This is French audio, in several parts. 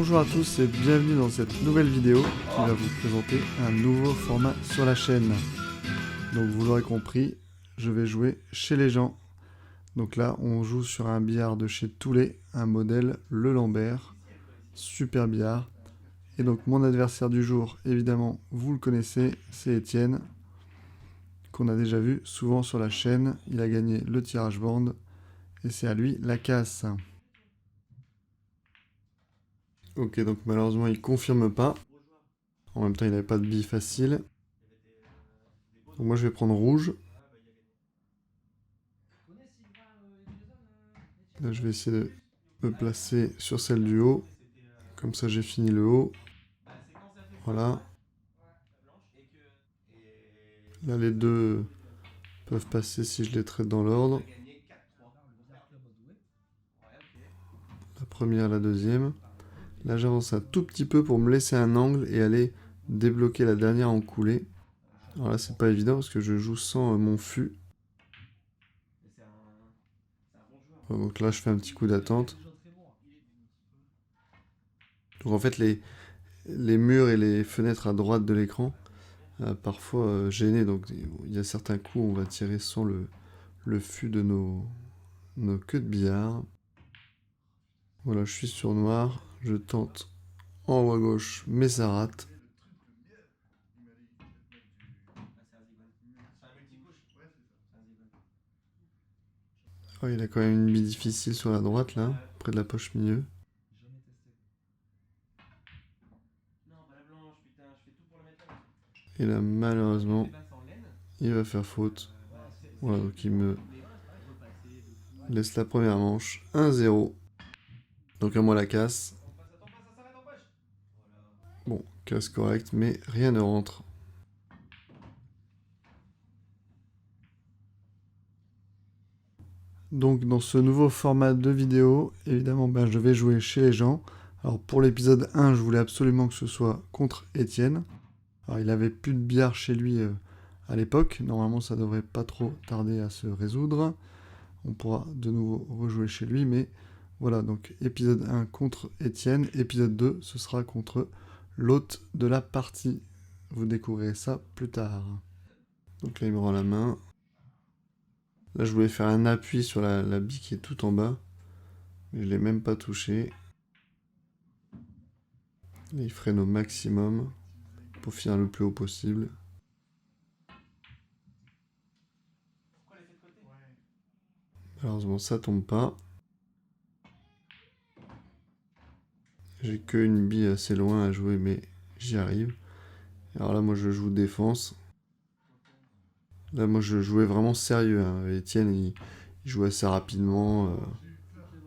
Bonjour à tous et bienvenue dans cette nouvelle vidéo qui va vous présenter un nouveau format sur la chaîne. Donc vous l'aurez compris, je vais jouer chez les gens. Donc là on joue sur un billard de chez Toulet, un modèle Le Lambert, super billard. Et donc mon adversaire du jour, évidemment vous le connaissez, c'est Étienne, qu'on a déjà vu souvent sur la chaîne. Il a gagné le tirage bande et c'est à lui la casse. Ok, donc malheureusement il confirme pas. En même temps il n'avait pas de billes facile. Donc moi je vais prendre rouge. Là je vais essayer de me placer sur celle du haut. Comme ça j'ai fini le haut. Voilà. Là les deux peuvent passer si je les traite dans l'ordre. La première, la deuxième. Là j'avance un tout petit peu pour me laisser un angle et aller débloquer la dernière en coulée. Alors là c'est pas évident parce que je joue sans mon fût. Donc là je fais un petit coup d'attente. Donc en fait les murs et les fenêtres à droite de l'écran parfois gênés. Donc il y a certains coups où on va tirer sans le fût de nos queues de billard. Voilà, je suis sur noir, je tente en haut à gauche, mais ça rate. Oh, il a quand même une bille difficile sur la droite là, près de la poche milieu. Et là malheureusement, il va faire faute. Voilà, donc il me laisse la première manche, 1-0. Donc à moi la casse. Bon, casse correcte, mais rien ne rentre. Donc dans ce nouveau format de vidéo, évidemment je vais jouer chez les gens. Alors pour l'épisode 1, je voulais absolument que ce soit contre Étienne. Alors il avait plus de billard chez lui à l'époque. Normalement ça devrait pas trop tarder à se résoudre. On pourra de nouveau rejouer chez lui, mais voilà, donc épisode 1 contre Étienne. Épisode 2, ce sera contre l'hôte de la partie. Vous découvrirez ça plus tard. Donc là il me rend la main. Là, je voulais faire un appui sur la bille qui est tout en bas. Mais je ne l'ai même pas touché. Et il freine au maximum pour finir le plus haut possible. Malheureusement, ça tombe pas. J'ai qu'une bille assez loin à jouer, mais j'y arrive. Alors là, moi, je joue défense. Là, moi, je jouais vraiment sérieux. Hein. Etienne, il jouait assez rapidement,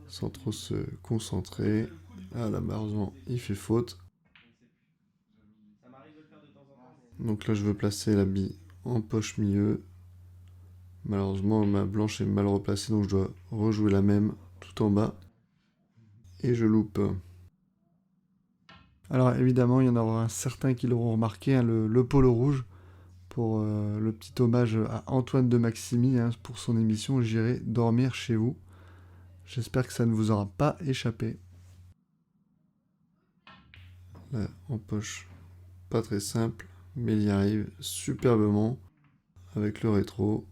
sans trop se concentrer. Ah là, malheureusement, il fait faute. Donc là, je veux placer la bille en poche milieu. Malheureusement, ma blanche est mal replacée, donc je dois rejouer la même tout en bas. Et je loupe. Alors évidemment, il y en aura certains qui l'auront remarqué, hein, le polo rouge, pour le petit hommage à Antoine de Maximi, hein, pour son émission J'irai dormir chez vous. J'espère que ça ne vous aura pas échappé. Là, en poche, pas très simple, mais il y arrive superbement avec le rétro.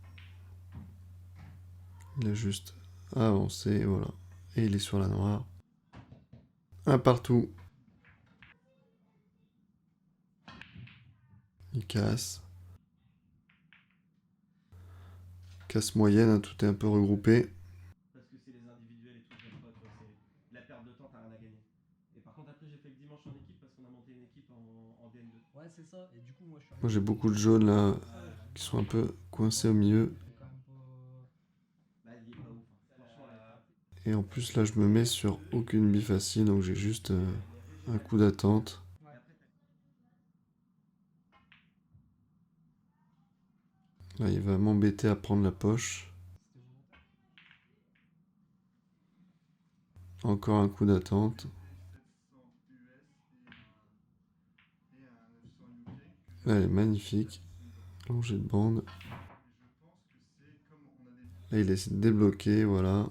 Il a juste avancé, voilà. Et il est sur la noire. Un partout. Il casse. Casse moyenne, hein, tout est un peu regroupé. Moi j'ai beaucoup de jaunes là qui sont un peu coincés au milieu. Et en plus là je me mets sur aucune bille facile, donc j'ai juste un coup d'attente. Là il va m'embêter à prendre la poche. Encore un coup d'attente. Là elle est magnifique. Longée de bande. Là il essaie de débloquer, voilà.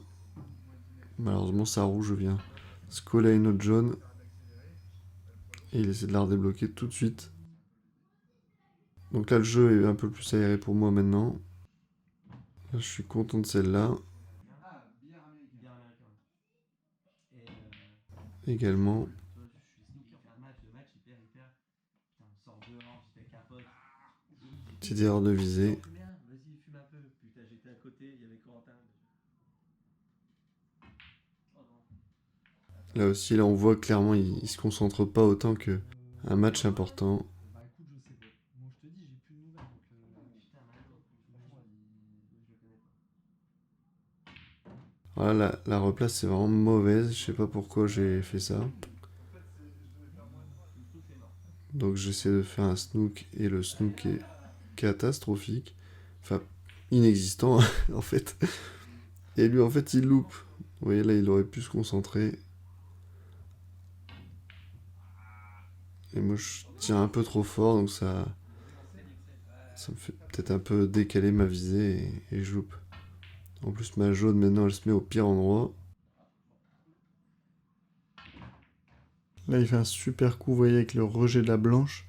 Malheureusement ça rouge vient se coller à une autre jaune. Et il essaie de la redébloquer tout de suite. Donc là, le jeu est un peu plus aéré pour moi maintenant. Là, je suis content de celle-là. Également. Petite erreur de visée. Là aussi, là on voit clairement, il se concentre pas autant que un match important. Voilà, la replace c'est vraiment mauvaise. Je sais pas pourquoi j'ai fait ça. Donc j'essaie de faire un snook et le snook est catastrophique. Enfin, inexistant en fait. Et lui en fait il loupe. Vous voyez là il aurait pu se concentrer. Et moi je tire un peu trop fort donc ça me fait peut-être un peu décaler ma visée et je loupe. En plus ma jaune maintenant elle se met au pire endroit. Là il fait un super coup, vous voyez avec le rejet de la blanche.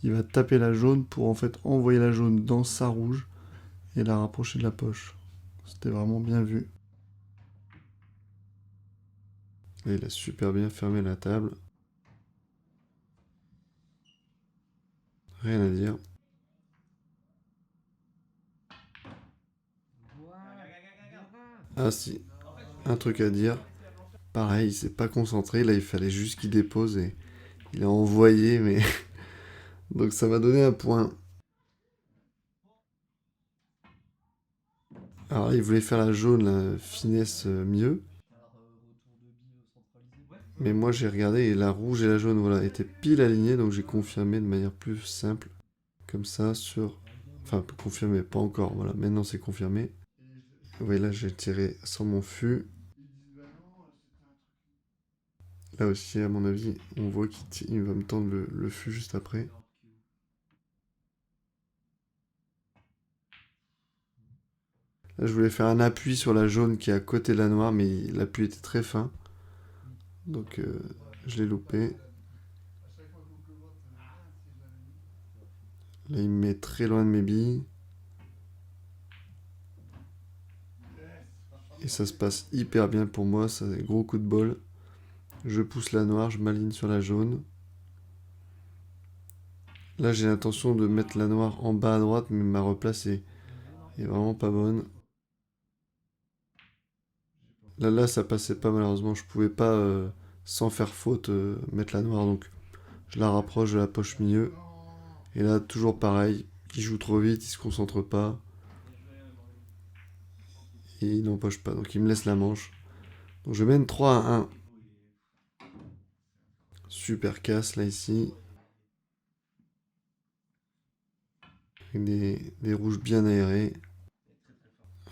Il va taper la jaune pour en fait envoyer la jaune dans sa rouge et la rapprocher de la poche. C'était vraiment bien vu. Là, il a super bien fermé la table. Rien à dire. Ah si, un truc à dire. Pareil, il s'est pas concentré. Là, il fallait juste qu'il dépose et il a envoyé, mais... Donc ça m'a donné un point. Alors là, il voulait faire la jaune, la finesse mieux. Mais moi, j'ai regardé et la rouge et la jaune, voilà, étaient pile alignées. Donc j'ai confirmé de manière plus simple. Comme ça, sur... Enfin, confirmé, pas encore. Voilà, maintenant c'est confirmé. Vous voyez, là, j'ai tiré sans mon fût. Là aussi, à mon avis, on voit qu'il va me tendre le fût juste après. Là, je voulais faire un appui sur la jaune qui est à côté de la noire, mais l'appui était très fin. Donc, je l'ai loupé. Là, il me met très loin de mes billes. Et ça se passe hyper bien pour moi, c'est un gros coup de bol. Je pousse la noire, je m'aligne sur la jaune. Là, j'ai l'intention de mettre la noire en bas à droite, mais ma replace est vraiment pas bonne. Là, ça passait pas malheureusement. Je pouvais pas, sans faire faute, mettre la noire. Donc, je la rapproche de la poche milieu. Et là, toujours pareil. Il joue trop vite, il se concentre pas. Et il n'empoche pas. Donc, il me laisse la manche. Donc, je mène 3-1. Super casse, là, ici. Avec des rouges bien aérés.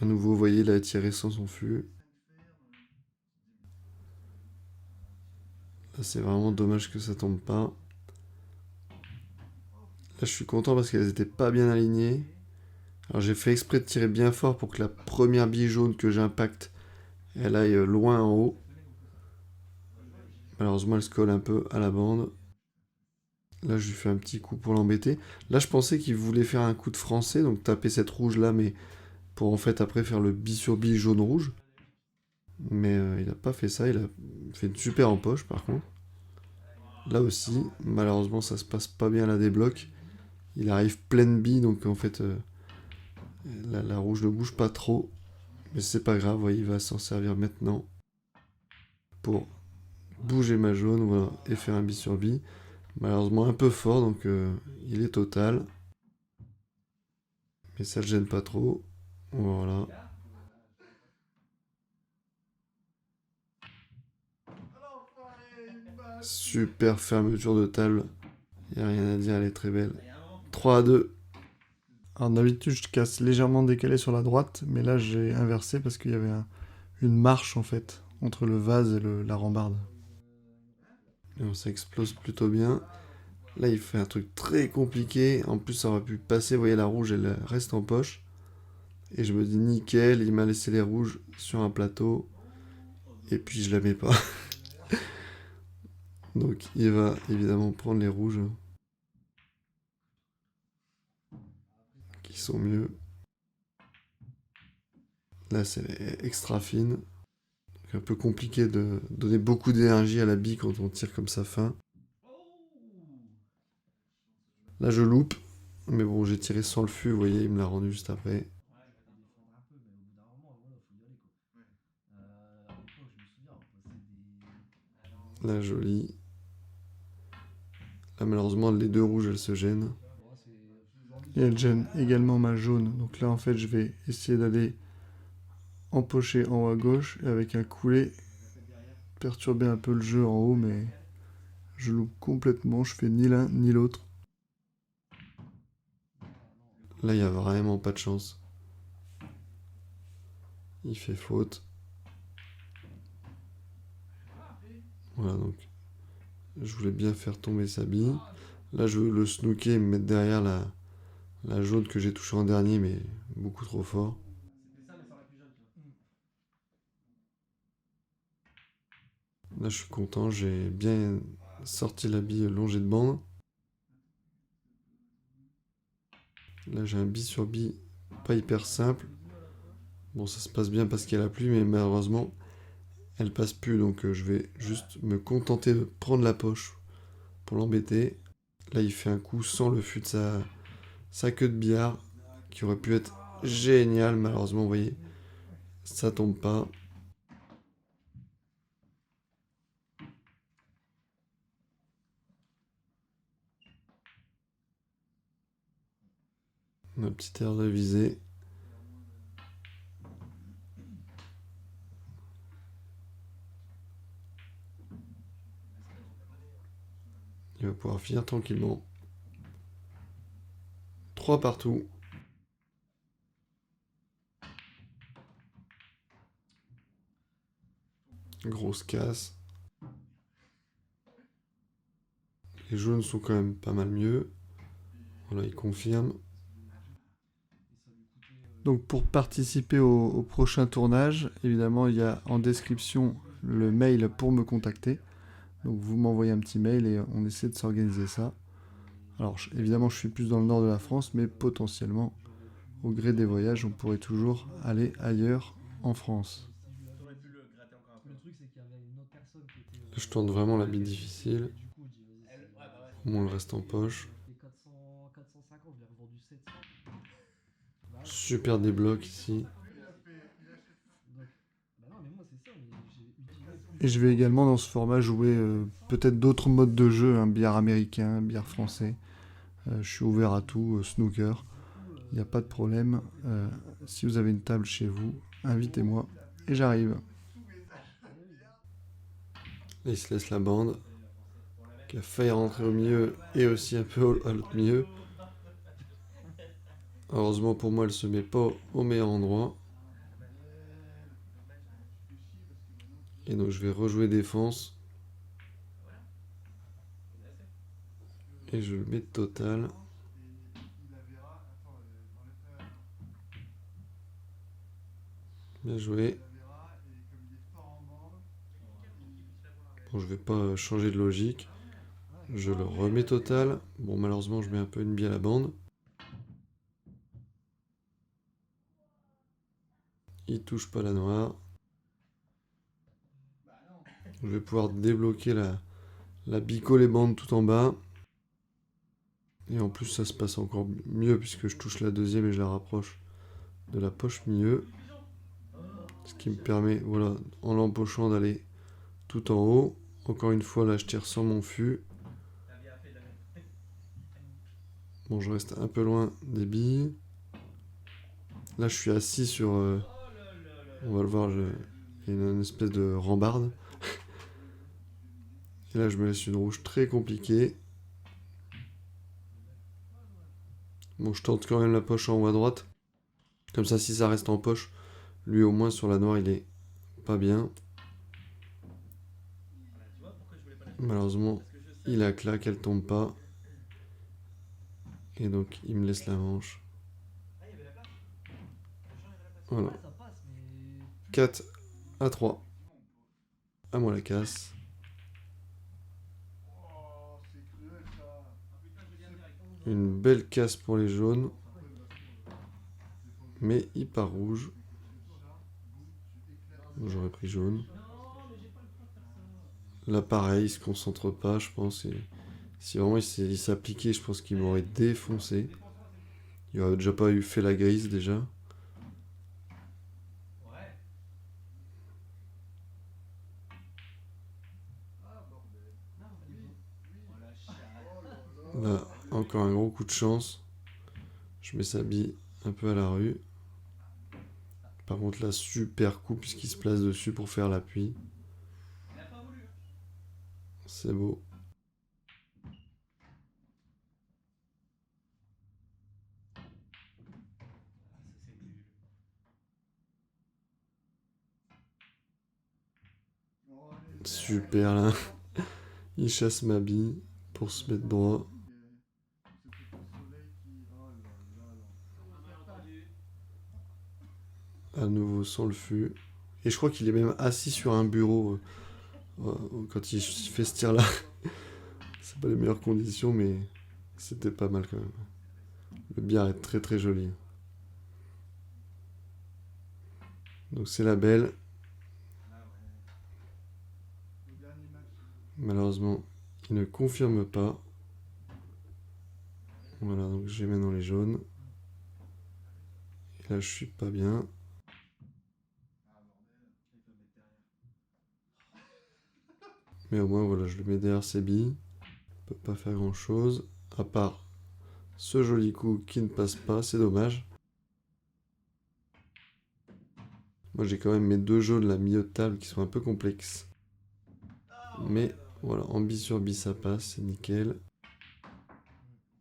À nouveau, vous voyez, il a tiré sans son fût. Là, c'est vraiment dommage que ça tombe pas. Là, je suis content parce qu'elles étaient pas bien alignées. Alors, j'ai fait exprès de tirer bien fort pour que la première bille jaune que j'impacte, elle aille loin en haut. Malheureusement, elle se colle un peu à la bande. Là, je lui fais un petit coup pour l'embêter. Là, je pensais qu'il voulait faire un coup de français, donc taper cette rouge-là, mais pour en fait après faire le bille sur bille jaune-rouge. Mais il n'a pas fait ça, il a fait une super en poche par contre. Là aussi, malheureusement, ça se passe pas bien à la débloque. Il arrive pleine bille, donc en fait, la rouge ne bouge pas trop. Mais c'est pas grave, voyez, il va s'en servir maintenant pour bouger ma jaune, voilà, et faire un bille sur bille. Malheureusement un peu fort, donc il est total. Mais ça le gêne pas trop. Voilà. Super fermeture de table. Y a rien à dire, elle est très belle. 3-2. Alors d'habitude je casse légèrement décalé sur la droite, mais là j'ai inversé parce qu'il y avait une marche en fait entre le vase et la rambarde. Et ça explose plutôt bien. Là il fait un truc très compliqué. En plus ça aurait pu passer, vous voyez la rouge elle reste en poche. Et je me dis nickel, il m'a laissé les rouges sur un plateau. Et puis je la mets pas. Donc il va évidemment prendre les rouges, qui sont mieux. Là, c'est extra fine. Donc, un peu compliqué de donner beaucoup d'énergie à la bille quand on tire comme ça fin. Là, je loupe. Mais bon, j'ai tiré sans le fût, vous voyez, il me l'a rendu juste après. Là, joli. Là, malheureusement, les deux rouges, elles se gênent. Et elles gênent également ma jaune. Donc là, en fait, je vais essayer d'aller empocher en haut à gauche et avec un coulet perturber un peu le jeu en haut, mais je loupe complètement. Je fais ni l'un ni l'autre. Là, il n'y a vraiment pas de chance. Il fait faute. Voilà, donc je voulais bien faire tomber sa bille. Là, je veux le snooker et me mettre derrière la jaune que j'ai touchée en dernier, mais beaucoup trop fort. Là, je suis content, j'ai bien sorti la bille longée de bande. Là, j'ai un bille sur bille pas hyper simple. Bon, ça se passe bien parce qu'il y a la pluie, mais malheureusement, elle passe plus. Donc, je vais juste me contenter de prendre la poche pour l'embêter. Là, il fait un coup sans le fût de sa queue de billard qui aurait pu être génial. Malheureusement, vous voyez, ça tombe pas. Ma petite erreur de visée. Il va pouvoir finir tranquillement. 3 partout. Grosse casse. Les jaunes sont quand même pas mal mieux. Voilà, il confirme. Donc pour participer au prochain tournage, évidemment, il y a en description le mail pour me contacter. Donc vous m'envoyez un petit mail et on essaie de s'organiser ça. Alors évidemment, je suis plus dans le nord de la France, mais potentiellement, au gré des voyages, on pourrait toujours aller ailleurs en France. Là, je tente vraiment la bille difficile. Au moins, le reste en poche. Super débloc ici. Et je vais également dans ce format jouer peut-être d'autres modes de jeu, un billard américain, un billard français. Je suis ouvert à tout, snooker. Il n'y a pas de problème. Si vous avez une table chez vous, invitez-moi et j'arrive. Et il se laisse la bande, qui a failli rentrer au milieu et aussi un peu à l'autre milieu. Heureusement pour moi, elle se met pas au meilleur endroit. Et donc je vais rejouer défense. Et je le mets total. Bien joué. Bon, je vais pas changer de logique. Je le remets total. Bon, malheureusement, je mets un peu une bille à la bande. Il touche pas la noire. Je vais pouvoir débloquer la bico les bandes tout en bas. Et en plus, ça se passe encore mieux puisque je touche la deuxième et je la rapproche de la poche milieu. Ce qui me permet, voilà, en l'empochant d'aller tout en haut. Encore une fois, là, je tire sans mon fût. Bon, je reste un peu loin des billes. Là, je suis assis sur... on va le voir, il y a une espèce de rambarde. Et là, je me laisse une rouge très compliquée. Bon, je tente quand même la poche en haut à droite. Comme ça, si ça reste en poche, lui, au moins, sur la noire, il est pas bien. Malheureusement, il a claque, elle tombe pas. Et donc, il me laisse la manche. Voilà. 4 à 3. À moi la casse. Une belle casse pour les jaunes. Mais il part rouge. J'aurais pris jaune. Là pareil, il se concentre pas, je pense. Et si vraiment il s'appliquait, je pense qu'il m'aurait défoncé. Il aurait déjà pas eu fait la grise déjà. Là, encore un gros coup de chance. Je mets sa bille un peu à la rue. Par contre là, super coup puisqu'il se place dessus pour faire l'appui. C'est beau. Super là. Il chasse ma bille pour se mettre droit. À nouveau sans le fût. Et je crois qu'il est même assis sur un bureau quand il fait ce tir là. C'est pas les meilleures conditions, mais c'était pas mal quand même. Le billard est très très joli. Donc c'est la belle. Malheureusement, il ne confirme pas. Voilà, donc j'ai maintenant les jaunes. Et là, je suis pas bien. Mais au moins, voilà, je le mets derrière ses billes. Il peut pas faire grand chose. À part ce joli coup qui ne passe pas, c'est dommage. Moi, j'ai quand même mes deux jaunes, la milieu de table, qui sont un peu complexes. Mais voilà, en bille sur bille, ça passe, c'est nickel.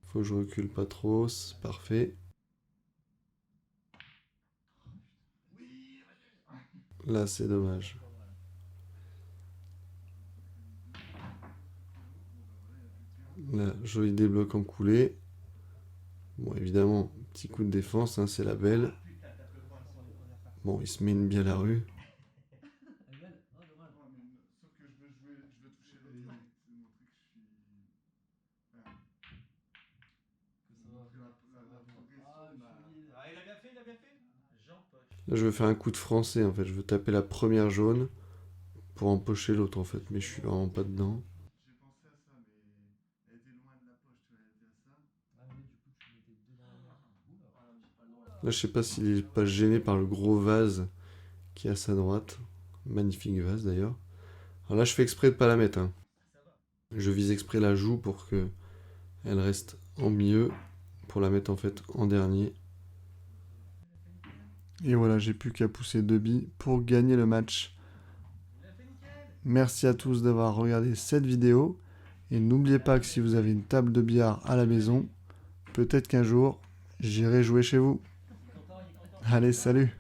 Faut que je recule pas trop, c'est parfait. Là, c'est dommage. Là, joli débloc en coulée. Bon, évidemment, petit coup de défense, hein, c'est la belle. Bon, il se met une bille à la rue. Là, je veux faire un coup de français, en fait. Je veux taper la première jaune pour empocher l'autre, en fait. Mais je suis vraiment pas dedans. Là, je sais pas s'il est pas gêné par le gros vase qui est à sa droite. Magnifique vase, d'ailleurs. Alors là, je fais exprès de pas la mettre, hein. Je vise exprès la joue pour que elle reste en milieu, pour la mettre en fait en dernier. Et voilà, j'ai plus qu'à pousser 2 billes pour gagner le match. Merci à tous d'avoir regardé cette vidéo. Et n'oubliez pas que si vous avez une table de billard à la maison, peut-être qu'un jour, j'irai jouer chez vous. Allez, salut!